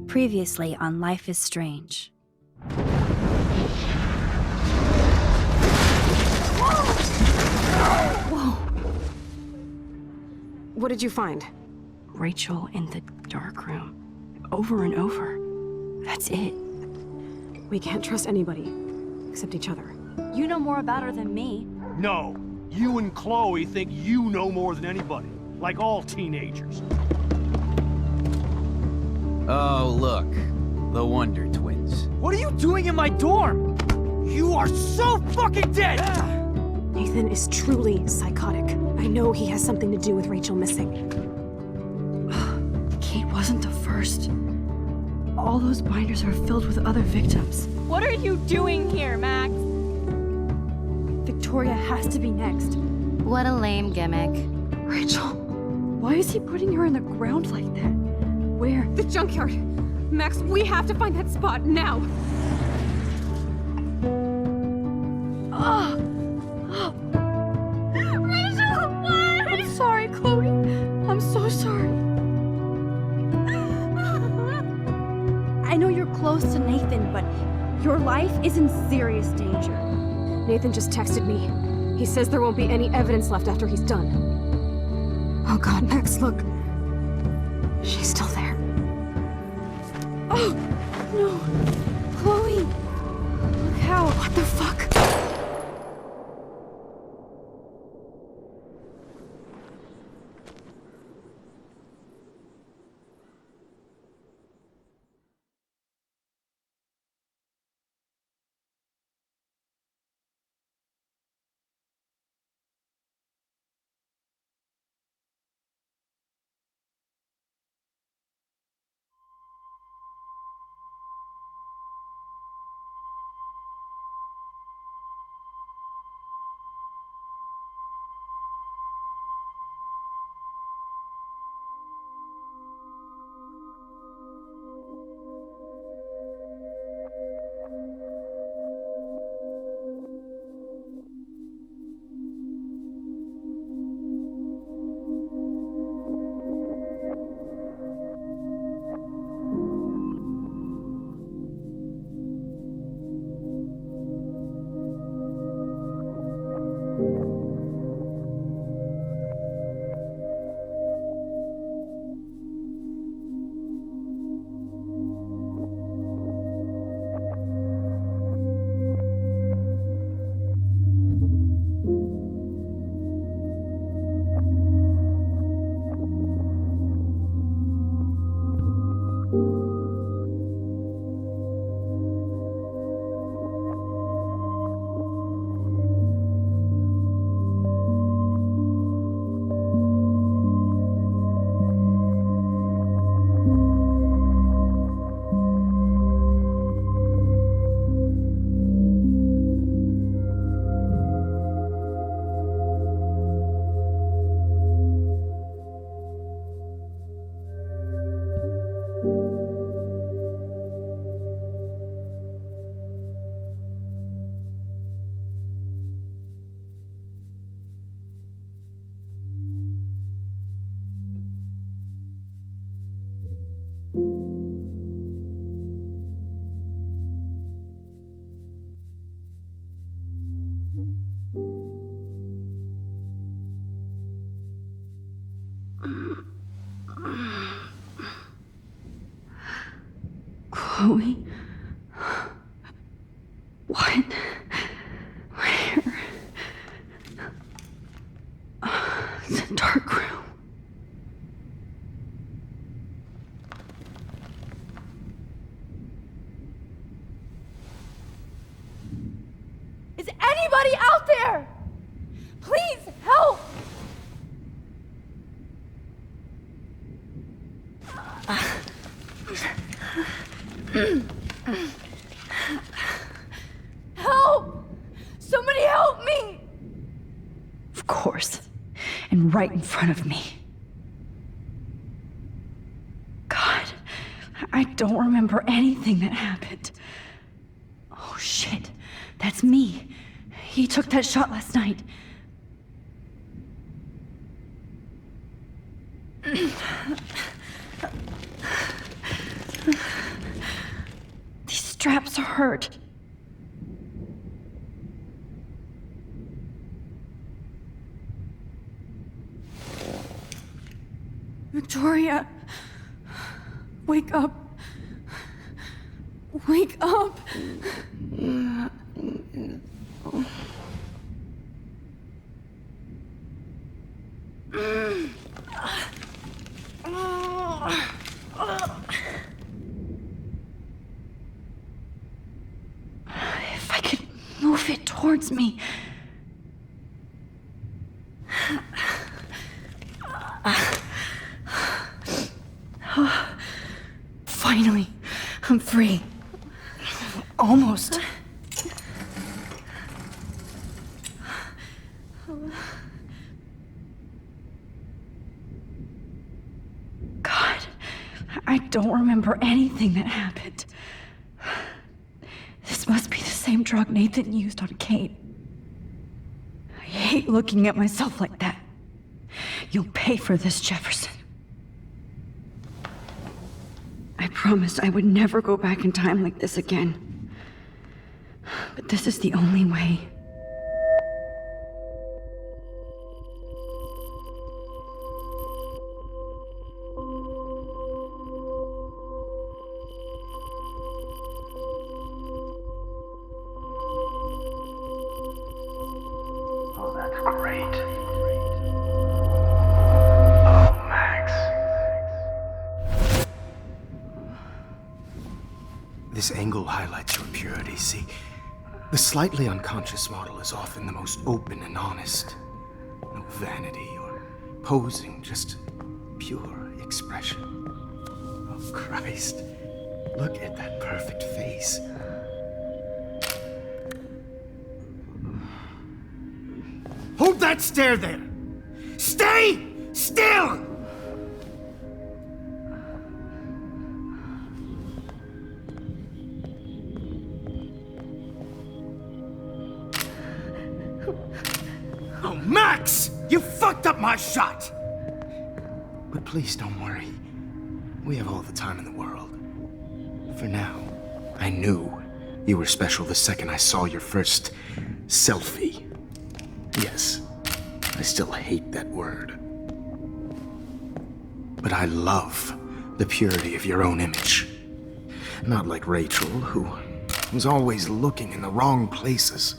Previously on Life is Strange. Whoa! What did you find? Rachel in the dark room. Over and over. That's it. We can't trust anybody, except each other. You know more about her than me. No. You and Chloe think you know more than anybody. Like all teenagers. Oh, look. The Wonder Twins. What are you doing in my dorm? You are so fucking dead! Nathan is truly psychotic. I know he has something to do with Rachel missing. Kate wasn't the first. All those binders are filled with other victims. What are you doing here, Max? Victoria has to be next. What a lame gimmick. Rachel, why is he putting her in the ground like that? Where? The junkyard! Max, we have to find that spot now! Rachel, what? I'm sorry, Chloe. I'm so sorry. I know you're close to Nathan, but your life is in serious danger. Nathan just texted me. He says there won't be any evidence left after he's done. Oh God, Max, look. She's still there. Oh, no. Chloe. Look how. What the fuck? Chloe? What? Where? It's a dark room. Is anybody out there? Please help! Help! Somebody help me! Of course. And right in front of me. God, I don't remember anything that happened. Oh shit, that's me. He took that shot last night. hurt. Victoria, wake up. Wake up. If I could move it towards me. Finally, I'm free. Almost. God, I don't remember anything that happened. This must be the same drug Nathan used on Kate. I hate looking at myself like that. You'll pay for this, Jefferson. I promised I would never go back in time like this again. But this is the only way. Oh, that's great. Oh, Max. This angle highlights your purity, see? The slightly unconscious model is often the most open and honest. No vanity or posing, just pure expression. Oh, Christ. Look at that perfect face. Hold that stare there! Stay still! Oh, Max! You fucked up my shot! But please don't worry. We have all the time in the world. For now, I knew you were special the second I saw your first selfie. Yes, I still hate that word. But I love the purity of your own image. Not like Rachel, who was always looking in the wrong places.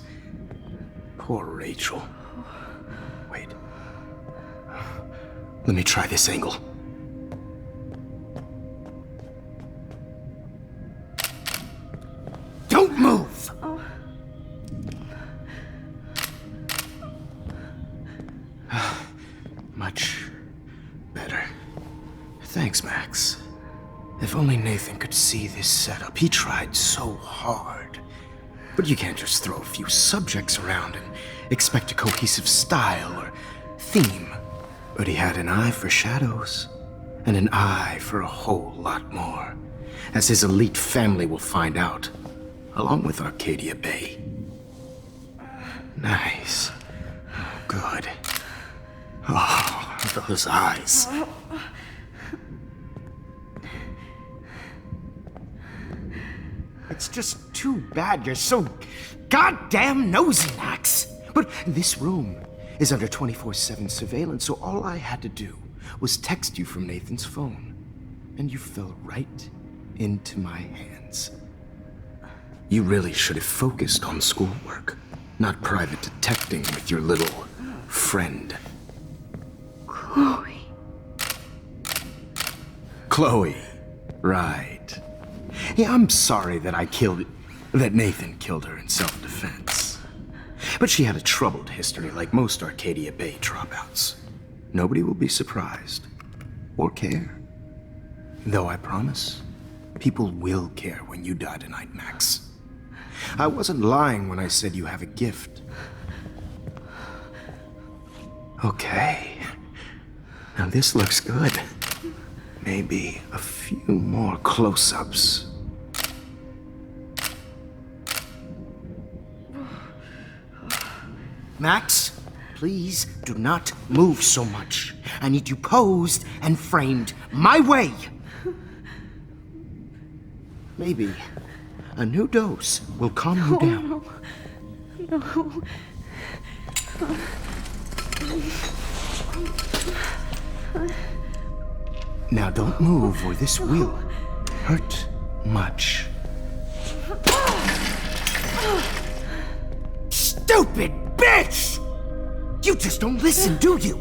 Poor Rachel. Wait. Let me try this angle. Don't move! Much better. Thanks, Max. If only Nathan could see this setup. He tried so hard. But you can't just throw a few subjects around and expect a cohesive style or theme. But he had an eye for shadows, and an eye for a whole lot more, as his elite family will find out, along with Arcadia Bay. Nice. Good. Oh, those eyes. It's just too bad you're so goddamn nosy, Max. But this room is under 24/7 surveillance, so all I had to do was text you from Nathan's phone. And you fell right into my hands. You really should have focused on schoolwork, not private detecting with your little friend. Chloe. Chloe. Right. Yeah, I'm sorry that Nathan killed her in self-defense. But she had a troubled history like most Arcadia Bay dropouts. Nobody will be surprised. Or care. Though I promise, people will care when you die tonight, Max. I wasn't lying when I said you have a gift. Okay. Now this looks good. Maybe a few more close-ups. Max, please do not move so much. I need you posed and framed my way. Maybe A new dose will calm you down. No. Now don't move or this will hurt much. Stupid bitch! You just don't listen, do you?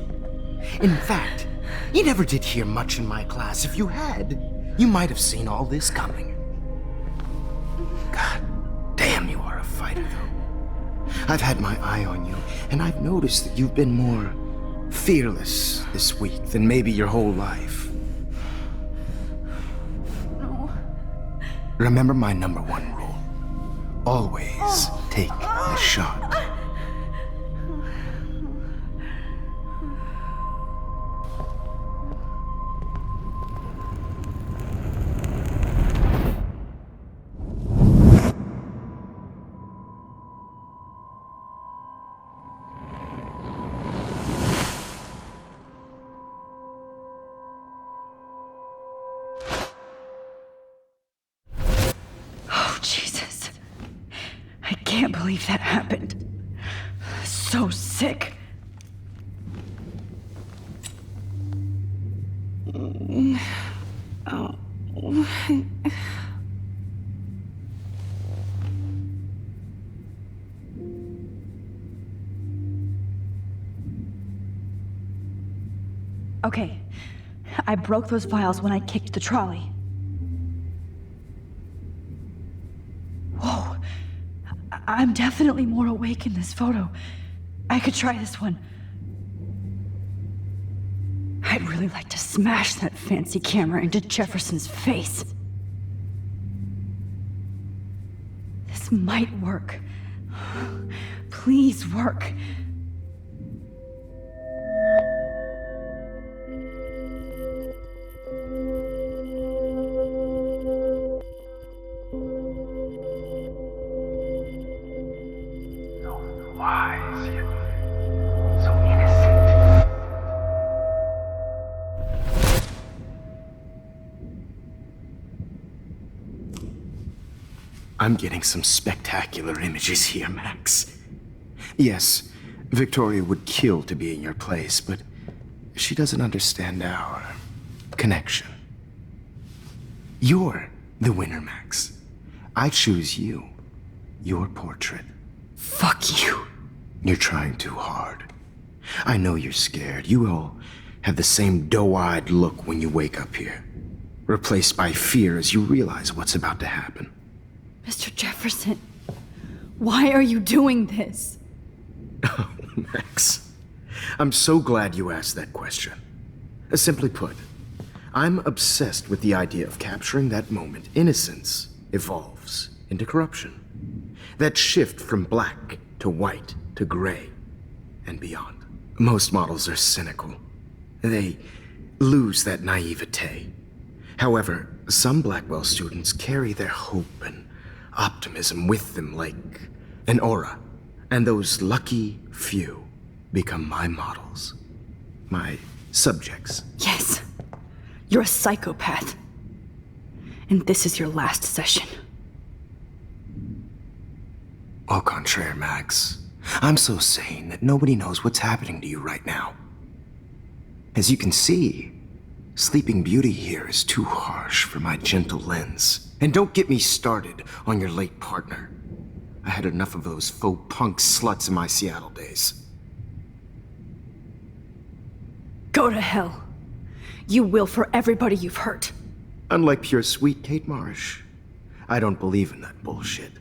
In fact, you never did hear much in my class. If you had, you might have seen all this coming. God damn, you are a fighter, though. I've had my eye on you, and I've noticed that you've been more fearless this week than maybe your whole life. No. Remember my #1 rule. Always take the shot. Oh, Jesus. I can't believe that happened. So sick. Oh. Okay. I broke those files when I kicked the trolley. Whoa. I'm definitely more awake in this photo. I could try this one. I'd really like to smash that fancy camera into Jefferson's face. This might work. Please work. Wise, yet so innocent. I'm getting some spectacular images here, Max. Yes, Victoria would kill to be in your place, but she doesn't understand our connection. You're the winner, Max. I choose you. Your portrait. Fuck you. You're trying too hard. I know you're scared. You all have the same doe-eyed look when you wake up here, replaced by fear as you realize what's about to happen. Mr. Jefferson, why are you doing this? Oh, Max. I'm so glad you asked that question. Simply put, I'm obsessed with the idea of capturing that moment innocence evolves into corruption. That shift from black to white to gray and beyond. Most models are cynical. They lose that naivete. However, some Blackwell students carry their hope and optimism with them like an aura. And those lucky few become my models. My subjects. Yes, you're a psychopath. And this is your last session. Au contraire, Max. I'm so sane that nobody knows what's happening to you right now. As you can see, Sleeping Beauty here is too harsh for my gentle lens. And don't get me started on your late partner. I had enough of those faux punk sluts in my Seattle days. Go to hell. You will for everybody you've hurt. Unlike pure sweet Kate Marsh, I don't believe in that bullshit.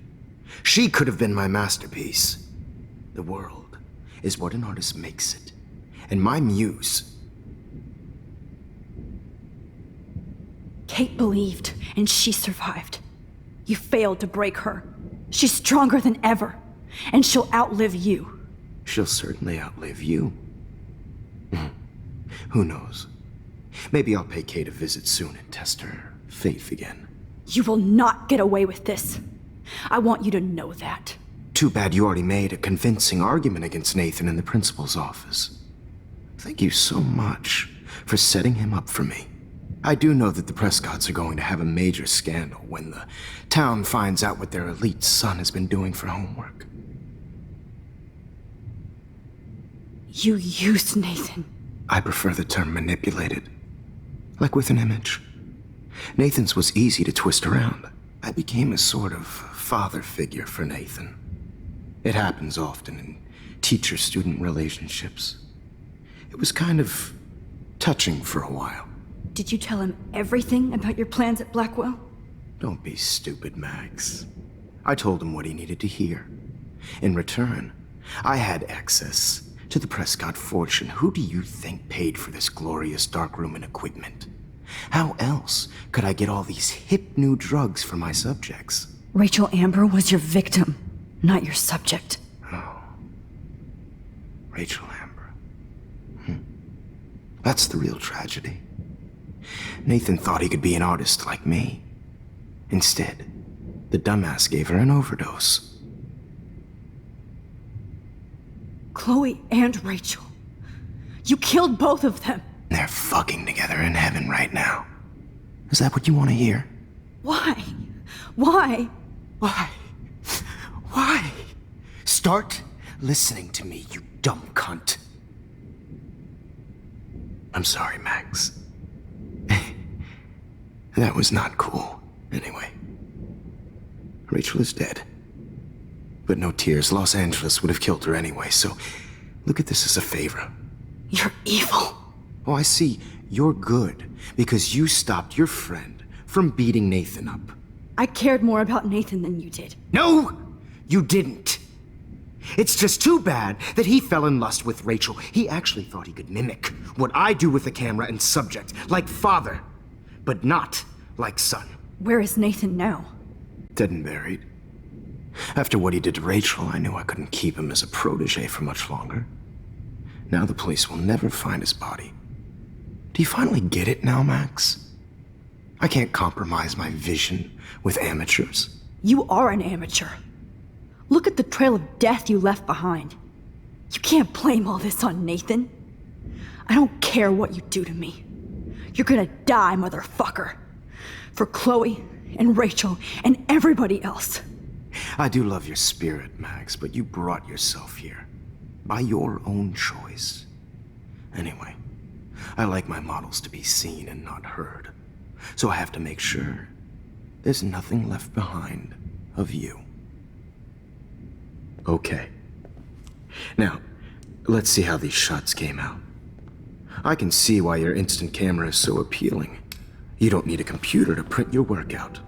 She could have been my masterpiece. The world is what an artist makes it. And my muse... Kate believed, and she survived. You failed to break her. She's stronger than ever, and she'll outlive you. She'll certainly outlive you. Who knows? Maybe I'll pay Kate a visit soon and test her faith again. You will not get away with this. I want you to know that. Too bad you already made a convincing argument against Nathan in the principal's office. Thank you so much for setting him up for me. I do know that the Prescotts are going to have a major scandal when the town finds out what their elite son has been doing for homework. You used Nathan. I prefer the term manipulated. Like with an image. Nathan's was easy to twist around. I became a sort of father figure for Nathan. It happens often in teacher-student relationships. It was kind of touching for a while. Did you tell him everything about your plans at Blackwell? Don't be stupid, Max. I told him what he needed to hear. In return, I had access to the Prescott fortune. Who do you think paid for this glorious darkroom and equipment? How else could I get all these hip new drugs for my subjects? Rachel Amber was your victim, not your subject. Oh. Rachel Amber. That's the real tragedy. Nathan thought he could be an artist like me. Instead, the dumbass gave her an overdose. Chloe and Rachel. You killed both of them. They're fucking together in heaven right now. Is that what you want to hear? Why? Why? Why? Why? Start listening to me, you dumb cunt. I'm sorry, Max. That was not cool. Anyway, Rachel is dead. But no tears. Los Angeles would have killed her anyway, so look at this as a favor. You're evil. Oh, I see. You're good because you stopped your friend from beating Nathan up. I cared more about Nathan than you did. No, you didn't. It's just too bad that he fell in lust with Rachel. He actually thought he could mimic what I do with the camera and subject, like father, but not like son. Where is Nathan now? Dead and buried. After what he did to Rachel, I knew I couldn't keep him as a protege for much longer. Now the police will never find his body. Do you finally get it now, Max? I can't compromise my vision with amateurs. You are an amateur. Look at the trail of death you left behind. You can't blame all this on Nathan. I don't care what you do to me. You're gonna die, motherfucker. For Chloe and Rachel and everybody else. I do love your spirit, Max, but you brought yourself here. By your own choice. Anyway, I like my models to be seen and not heard. So I have to make sure there's nothing left behind of you. Okay. Now, let's see how these shots came out. I can see why your instant camera is so appealing. You don't need a computer to print your work out.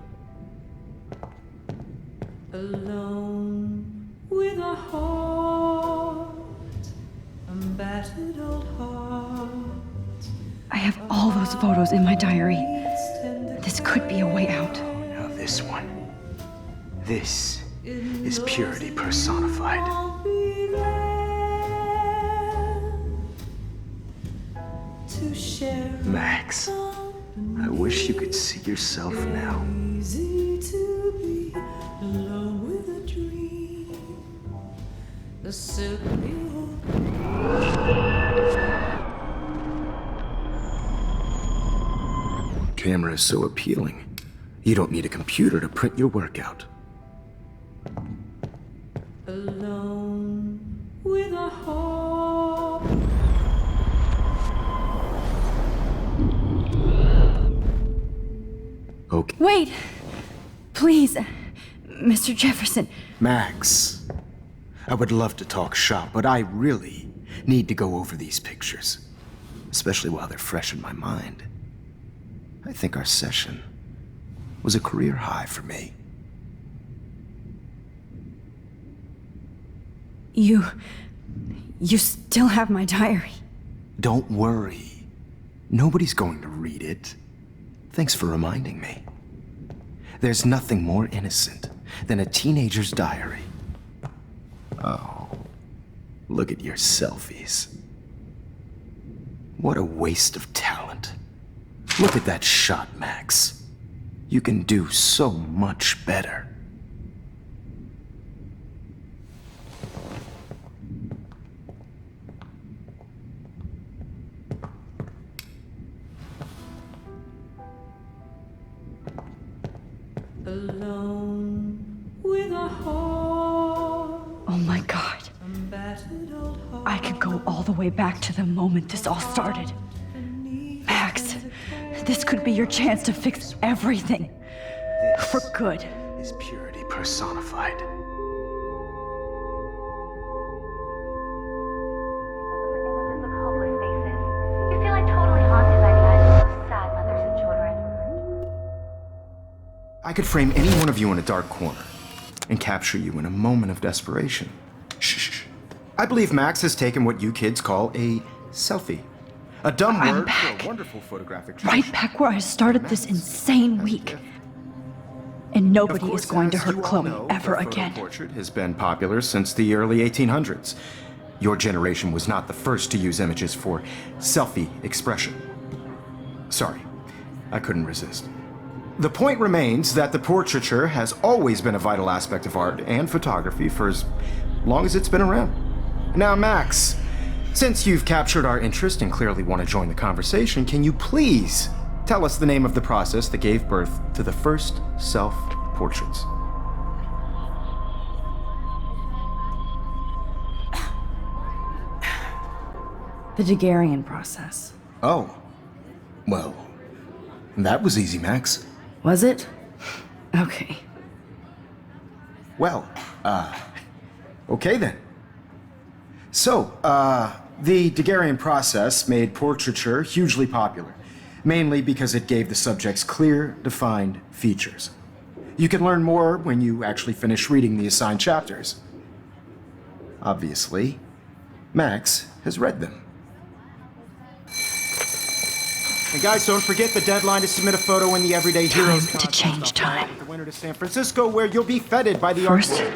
Alone with a heart, a battered old heart. I have all those photos in my diary. This could be a way out. Now this one. This is purity personified. I'll be there to share. Max, I wish you could see yourself now. Easy to be alone with a dream. The silky Camera is so appealing. You don't need a computer to print your work out. alone with a heart. Okay. Wait! Please, Mr. Jefferson. Max, I would love to talk shop, but I really need to go over these pictures. Especially while they're fresh in my mind. I think our session was a career high for me. You still have my diary. Don't worry. Nobody's going to read it. Thanks for reminding me. There's nothing more innocent than a teenager's diary. Oh, look at your selfies. What a waste of talent. Look at that shot, Max. You can do so much better. alone with a heart. Oh my god. Battered old heart. I could go all the way back to the moment this all started. Max, this could be your chance to fix everything. For good. Is purity personified. Images of hopeless faces. You feel like totally haunted by the eyes of those sad mothers and children. I could frame any one of you in a dark corner and capture you in a moment of desperation. Shh. I believe Max has taken what you kids call a selfie. A dumb I'm word back. for a wonderful photographic Right tradition. back where I started this insane week. And Of nobody course, is going to as hurt you all Chloe know, ever the photo again. portrait has been popular since the early 1800s. Your generation was not the first to use images for selfie expression. Sorry, I couldn't resist. The point remains that the portraiture has always been a vital aspect of art and photography for as long as it's been around. Now, Max, since you've captured our interest and clearly want to join the conversation, can you please tell us the name of the process that gave birth to the first self-portraits? The Daguerrean process. Oh, well, that was easy, Max. Was it? Okay. Well, okay then. So, the Daguerrean process made portraiture hugely popular, mainly because it gave the subjects clear, defined features. You can learn more when you actually finish reading the assigned chapters. Obviously, Max has read them. And guys, don't forget the deadline to submit a photo in the Everyday Heroes Time to contest. change I'll fly time. with the winner to San Francisco, where you'll be feted by the First, art.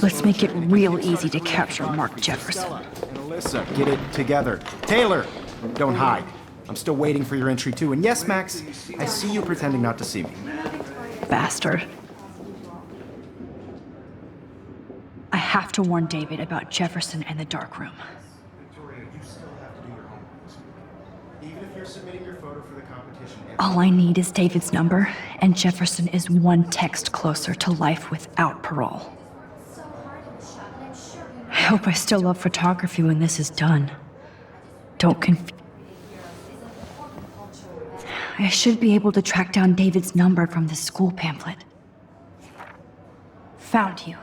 let's make it real easy to capture Mark Jefferson. Stella and Alyssa, get it together. Taylor, don't hide. I'm still waiting for your entry too. And yes, Max, I see you pretending not to see me. Bastard. I have to warn David about Jefferson and the dark room. Victoria, you still have to do your homework this week. Even if you're submitting your photo for the competition. All I need is David's number, and Jefferson is one text closer to life without parole. I hope I still love photography when this is done. Don't confuse. I should be able to track down David's number from the school pamphlet. Found you.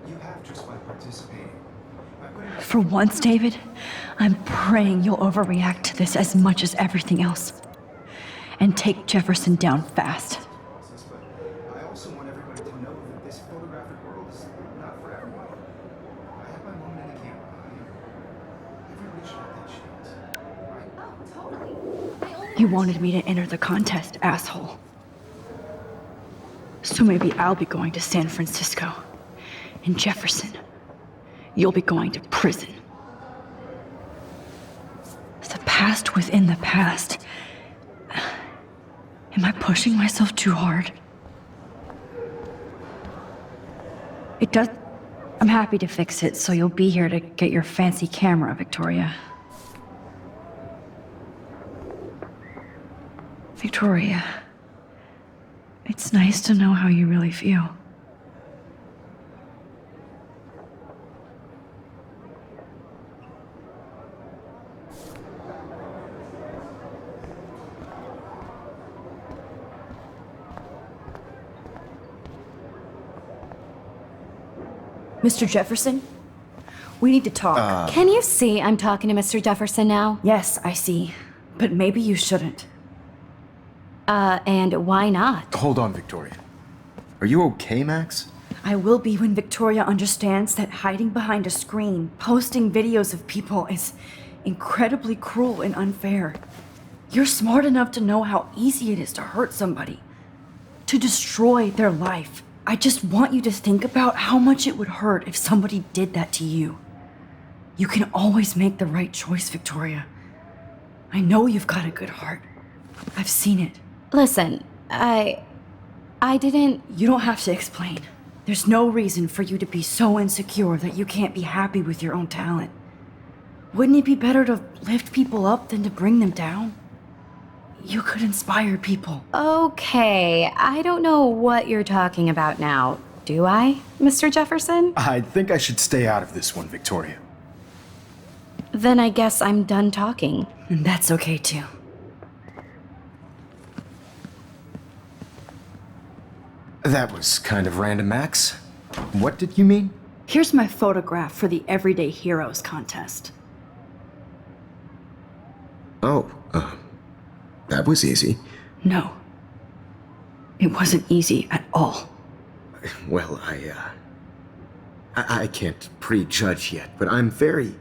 You have just by participating. For once, David, I'm praying you'll overreact to this as much as everything else. And take Jefferson down fast. But I also want everybody to know that this photographic world is not for everyone. I have my moment in the camera. Everybody should have that chance. You wanted me to enter the contest, asshole. So maybe I'll be going to San Francisco. And Jefferson, you'll be going to prison. The past within the past. Am I pushing myself too hard? It does. I'm happy to fix it, so you'll be here to get your fancy camera, Victoria. Victoria, it's nice to know how you really feel. Mr. Jefferson? We need to talk. Can you see I'm talking to Mr. Jefferson now? Yes, I see. But maybe you shouldn't. And why not? Hold on, Victoria. Are you okay, Max? I will be when Victoria understands that hiding behind a screen, posting videos of people is incredibly cruel and unfair. You're smart enough to know how easy it is to hurt somebody, to destroy their life. I just want you to think about how much it would hurt if somebody did that to you. You can always make the right choice, Victoria. I know you've got a good heart. I've seen it. Listen, I didn't... You don't have to explain. There's no reason for you to be so insecure that you can't be happy with your own talent. Wouldn't it be better to lift people up than to bring them down? You could inspire people. Okay, I don't know what you're talking about now, do I, Mr. Jefferson? I think I should stay out of this one, Victoria. Then I guess I'm done talking. And that's okay too. That was kind of random, Max. What did you mean? Here's my photograph for the Everyday Heroes contest. Oh, that was easy. No. It wasn't easy at all. Well, I can't prejudge yet, but I'm very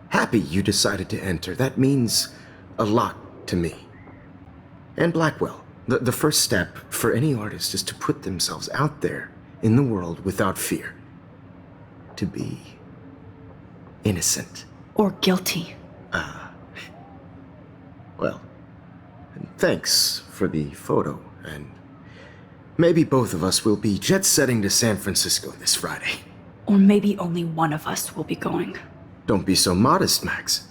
happy you decided to enter. That means a lot to me. And Blackwell. The first step for any artist is to put themselves out there in the world without fear. To be innocent. Or guilty. Well, thanks for the photo, and maybe both of us will be jet-setting to San Francisco this Friday. Or maybe only one of us will be going. Don't be so modest, Max.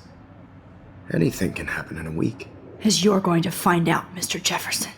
Anything can happen in a week. As you're going to find out, Mr. Jefferson.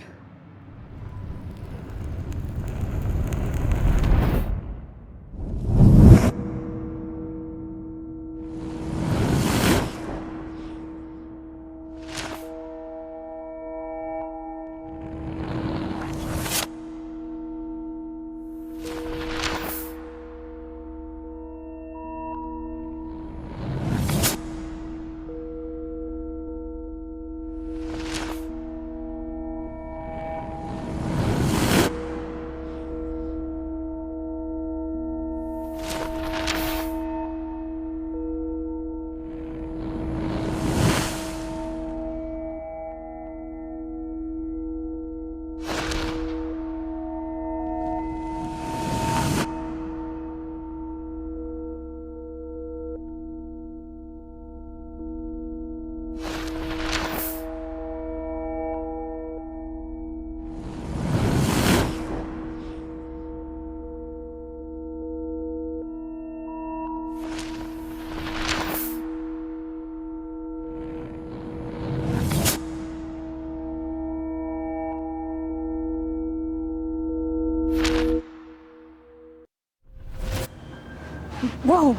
Whoa!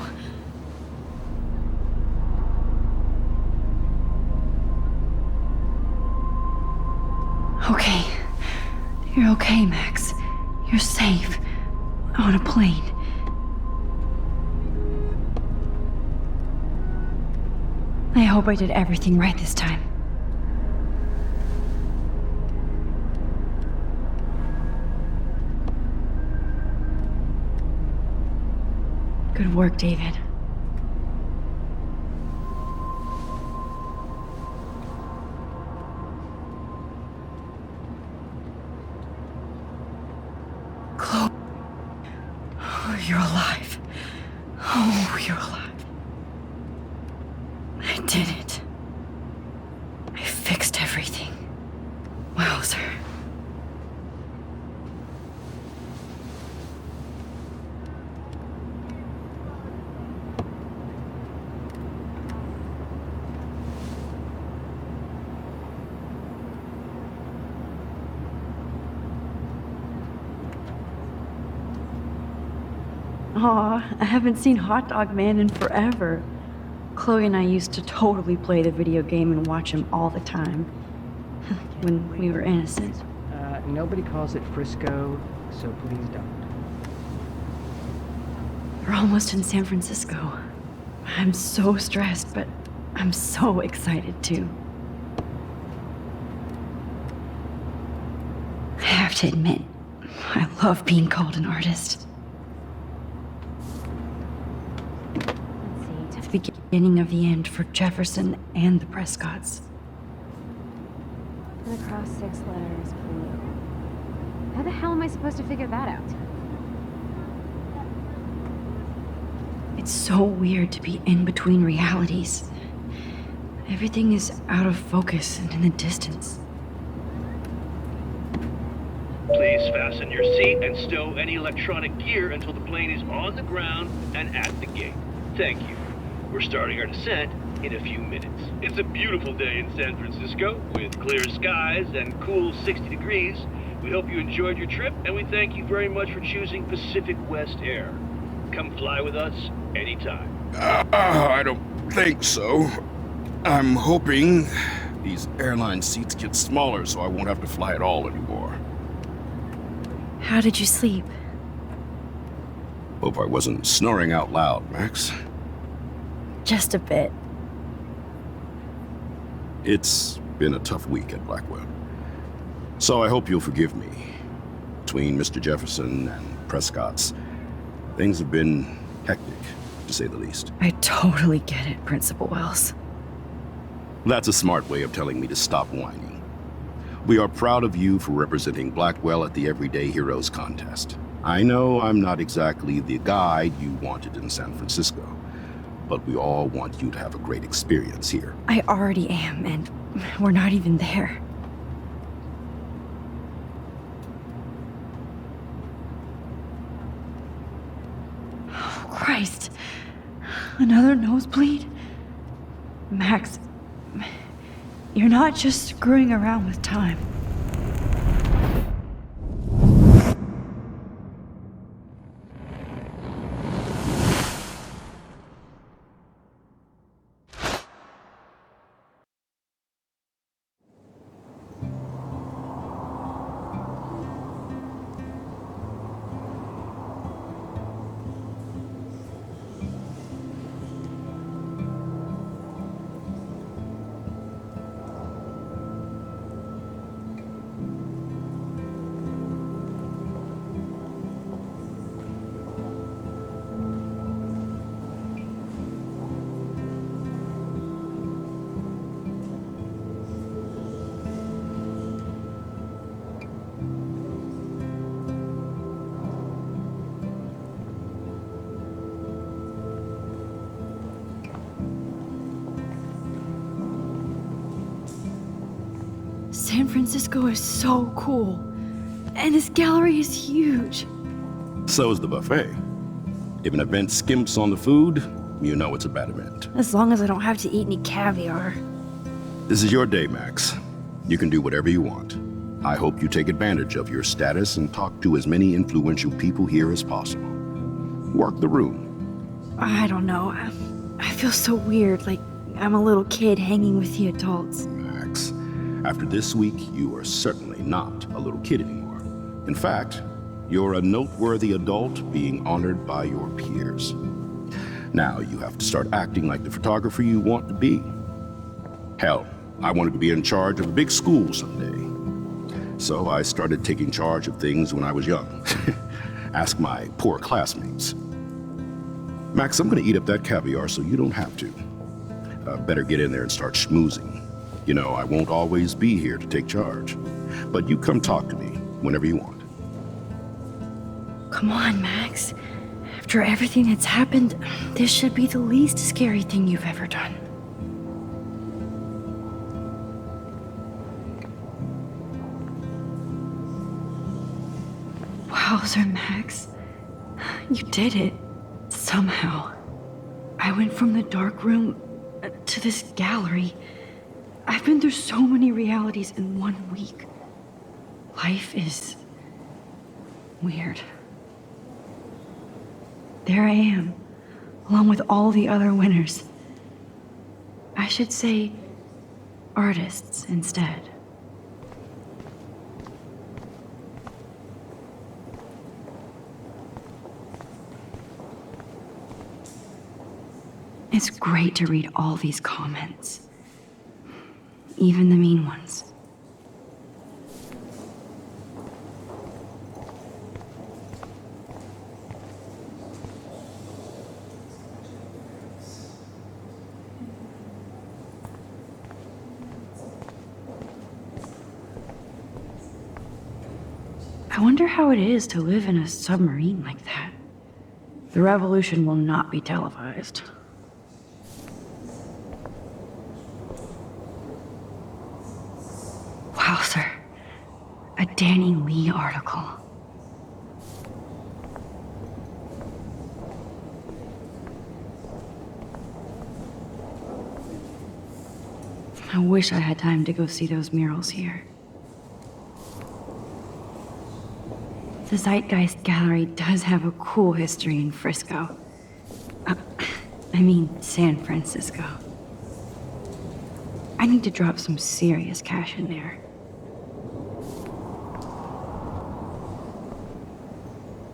Okay. You're okay, Max. You're safe. On a plane. I hope I did everything right this time. Good work, David. Chloe. Oh, you're alive. Oh, you're alive. I did it. I fixed everything. Wowzer. Aw, I haven't seen Hot Dog Man in forever. Chloe and I used to totally play the video game and watch him all the time. When we were innocent. Nobody calls it Frisco, so please don't. We're almost in San Francisco. I'm so stressed, but I'm so excited too. I have to admit, I love being called an artist. It's the beginning of the end for Jefferson and the Prescotts. And across 6 letters, blue. How the hell am I supposed to figure that out? It's so weird to be in between realities. Everything is out of focus and in the distance. Please fasten your seat and stow any electronic gear until the plane is on the ground and at the gate. Thank you. We're starting our descent in a few minutes. It's a beautiful day in San Francisco with clear skies and cool 60 degrees. We hope you enjoyed your trip, and we thank you very much for choosing Pacific West Air. Come fly with us anytime. I don't think so. I'm hoping these airline seats get smaller so I won't have to fly at all anymore. How did you sleep? Hope I wasn't snoring out loud, Max. Just a bit. It's been a tough week at Blackwell. So I hope you'll forgive me. Between Mr. Jefferson and Prescott's, things have been hectic, to say the least. I totally get it, Principal Wells. That's a smart way of telling me to stop whining. We are proud of you for representing Blackwell at the Everyday Heroes contest. I know I'm not exactly the guide you wanted in San Francisco, but we all want you to have a great experience here. I already am, and we're not even there. Oh, Christ. Another nosebleed? Max, you're not just screwing around with time. San Francisco is so cool. And this gallery is huge. So is the buffet. If an event skimps on the food, you know it's a bad event. As long as I don't have to eat any caviar. This is your day, Max. You can do whatever you want. I hope you take advantage of your status and talk to as many influential people here as possible. Work the room. I don't know. I feel so weird, like I'm a little kid hanging with the adults. Max, after this week, you are certainly not a little kid anymore. In fact, you're a noteworthy adult being honored by your peers. Now you have to start acting like the photographer you want to be. Hell, I wanted to be in charge of a big school someday. So I started taking charge of things when I was young. Ask my poor classmates. Max, I'm gonna eat up that caviar so you don't have to. Better get in there and start schmoozing. You know, I won't always be here to take charge. But you come talk to me whenever you want. Come on, Max. After everything that's happened, this should be the least scary thing you've ever done. Wowzer, Max. You did it. Somehow. I went from the dark room to this gallery. I've been through so many realities in 1 week. Life is weird. There I am, along with all the other winners. I should say artists instead. It's great to read all these comments, even the mean ones. I wonder how it is to live in a submarine like that. The revolution will not be televised. Wowzer. A Danny Lee article. I wish I had time to go see those murals here. The Zeitgeist Gallery does have a cool history in Frisco. San Francisco. I need to drop some serious cash in there.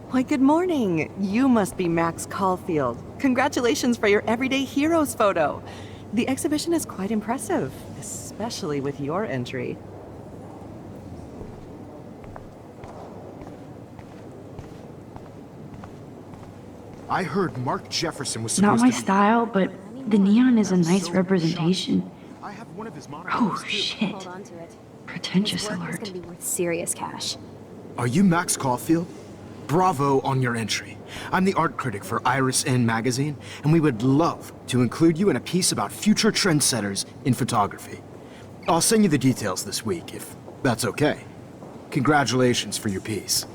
Why, good morning. You must be Max Caulfield. Congratulations for your Everyday Heroes photo. The exhibition is quite impressive, especially with your entry. I heard Mark Jefferson was Not supposed my to be... style, but the neon is a nice So representation. I have one of his Oh, monitors too. shit. Hold on to it. Pretentious His work is alert. gonna be worth serious cash. Are you Max Caulfield? Bravo on your entry. I'm the art critic for Iris N magazine, and we would love to include you in a piece about future trendsetters in photography. I'll send you the details this week, if that's okay. Congratulations for your piece.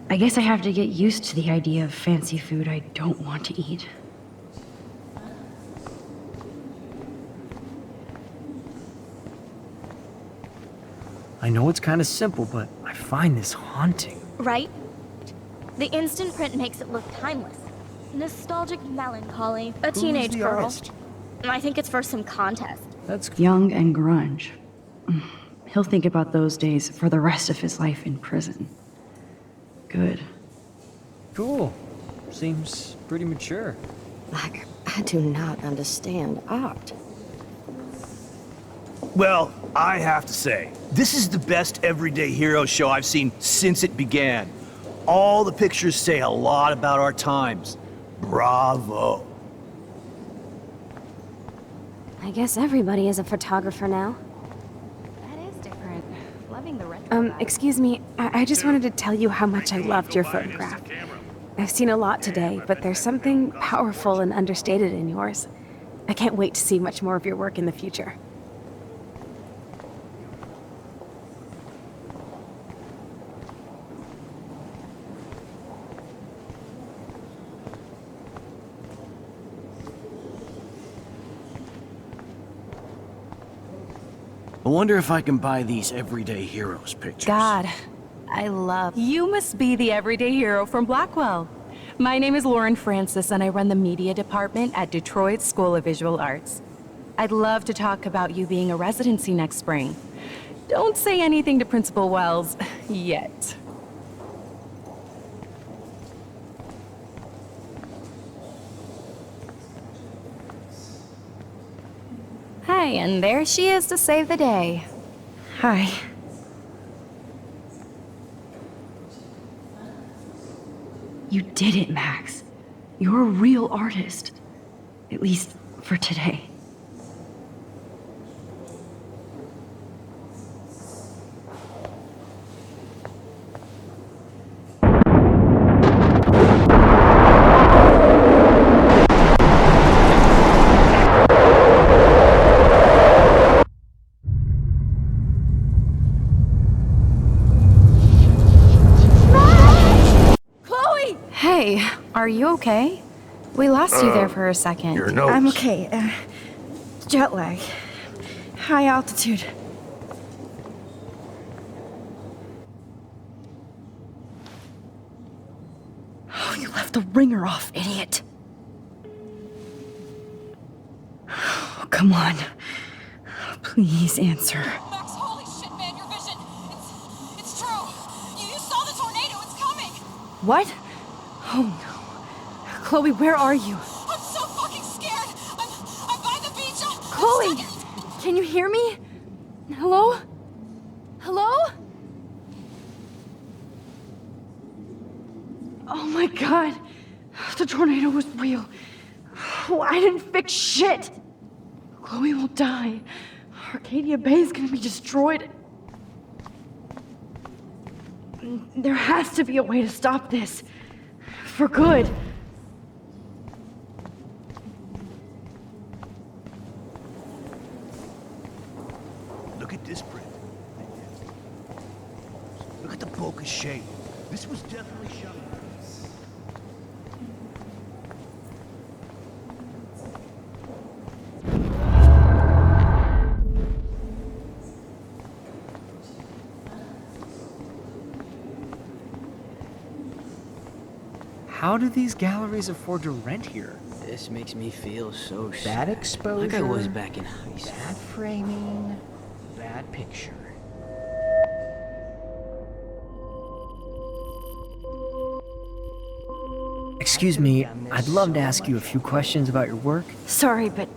I guess I have to get used to the idea of fancy food I don't want to eat. I know it's kind of simple, but I find this haunting. Right? The instant print makes it look timeless. Nostalgic melancholy. A teenage the girl. artist? I think it's for some contest. That's Young and grunge. He'll think about those days for the rest of his life in prison. Good. cool. Seems pretty mature. Like, I do not understand art. Well, I have to say, this is the best Everyday Hero show I've seen since it began. All the pictures say a lot about our times. Bravo. I guess everybody is a photographer now. That is different. Loving the retro. Excuse me. I just wanted to tell you how much I loved your photograph. I've seen a lot today, but there's something powerful and understated in yours. I can't wait to see much more of your work in the future. I wonder if I can buy these Everyday Heroes pictures. God, I love... You must be the everyday hero from Blackwell. My name is Lauren Francis, and I run the media department at Detroit School of Visual Arts. I'd love to talk about you being a residency next spring. Don't say anything to Principal Wells yet. Hi, and there she is to save the day. Hi. You did it, Max. You're a real artist. At least for today. Hey, are you okay? We lost you there for a second. Your nose. I'm okay. Jet lag. High altitude. Oh, you left the ringer off, idiot. Oh, come on. Please answer. Max, holy shit, man, your vision. It's true. You saw the tornado. It's coming. What? Oh no. Chloe, where are you? I'm so fucking scared. I'm by the beach. Chloe! Can you hear me? Hello? Hello? Oh my god. The tornado was real. Oh, I didn't fix shit. Chloe will die. Arcadia Bay is gonna be destroyed. There has to be a way to stop this. For good. shape. This was definitely shot. How do these galleries afford to rent here? This makes me feel so Bad sad. exposure. Like I was back in high school. Bad framing. Bad picture. Excuse me, I'd love to ask you a few questions about your work. Sorry, but